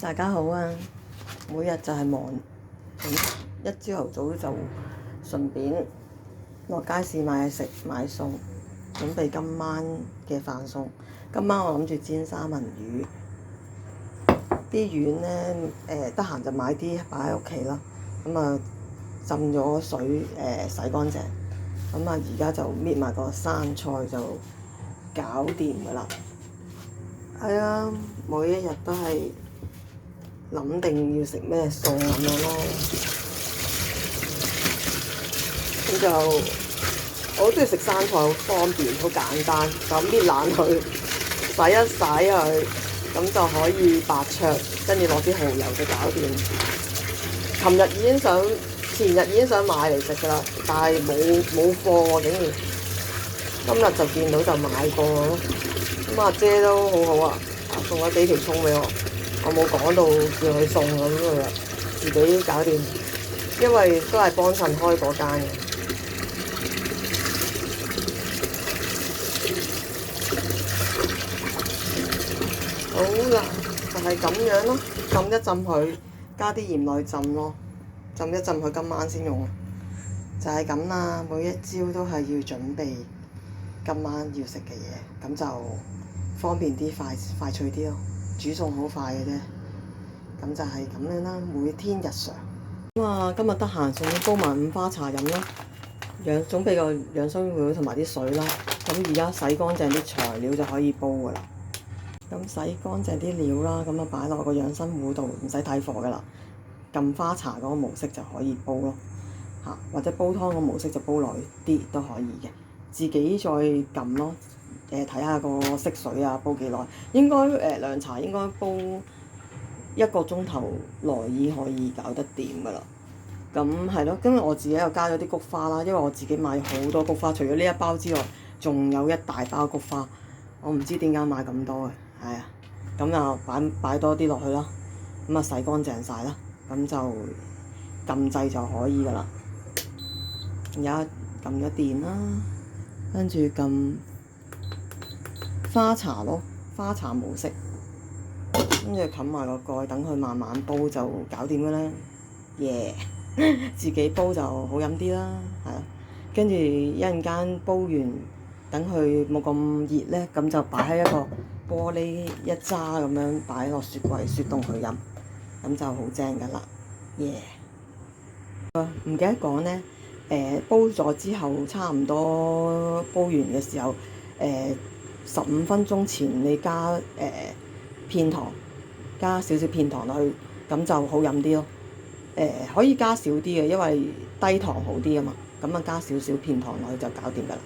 大家好啊！每日就係忙，一朝頭早就順便落街市買嘢食買餸，準備今晚嘅飯餸。今晚我諗住煎三文魚，啲魚呢，得閒就買啲擺喺屋企啦。咁啊浸咗水洗乾淨，咁啊而家就搣埋個生菜就搞掂㗎啦。係啊，每一日都係諗定要食咩餸咁樣咯，咁就我好中意食生菜，好方便，好簡單，就搣爛佢，洗一洗佢，咁就可以白灼，跟住落啲蠔油就搞掂。前日已經想買嚟食㗎啦，但係冇貨喎，竟然今日就見到就買過咯。咁阿姐都好好啊，送咗幾條葱俾我。我冇講到叫佢送咁樣，自己搞掂，因為都係幫襯開嗰間嘅。好啦，就係咁樣咯，浸一浸佢，加啲鹽落去浸咯，浸一浸佢今晚先用。就係咁啦，每一朝都係要準備今晚要食嘅嘢，咁就方便啲、快脆啲咯。煮餸好快嘅啫，咁就係咁樣啦。每天日常咁啊，今日得閒想煲埋五花茶飲啦，準備個養生會同埋啲水啦。咁而家洗乾淨啲材料就可以煲噶啦。咁洗乾淨啲料啦，咁啊擺落個養生壺度，唔使睇火噶啦。撳花茶嗰個模式就可以煲咯，或者煲湯個模式就煲耐啲都可以嘅，自己再撳咯。睇下個色水啊，煲幾耐？應該涼茶應該煲1個鐘頭內已可以搞得掂噶啦。咁係咯，今日我自己又加咗啲菊花啦，因為我自己買好多菊花，除咗呢一包之外，仲有一大包菊花。我唔知點解買咁多嘅，係啊。咁就擺多啲落去啦。咁啊洗乾淨晒啦，咁就撳掣就可以噶啦。而家撳咗電啦，跟住撳花茶咯，花茶模式，跟住冚埋個蓋，等佢慢慢煲就搞掂㗎啦。耶、自己煲就好飲啲啦，係啊。跟住一陣間煲完，等佢冇咁熱呢，咁就擺喺一個玻璃一揸咁樣擺落雪櫃雪凍佢飲，咁就好正㗎啦。耶、唔記得講呢，煲咗之後差唔多煲完嘅時候，15分鐘前你加片糖，加少少片糖落去，咁就好飲啲咯。可以加少啲嘅，因為低糖好啲啊嘛。咁啊加少少片糖落去就搞掂㗎啦。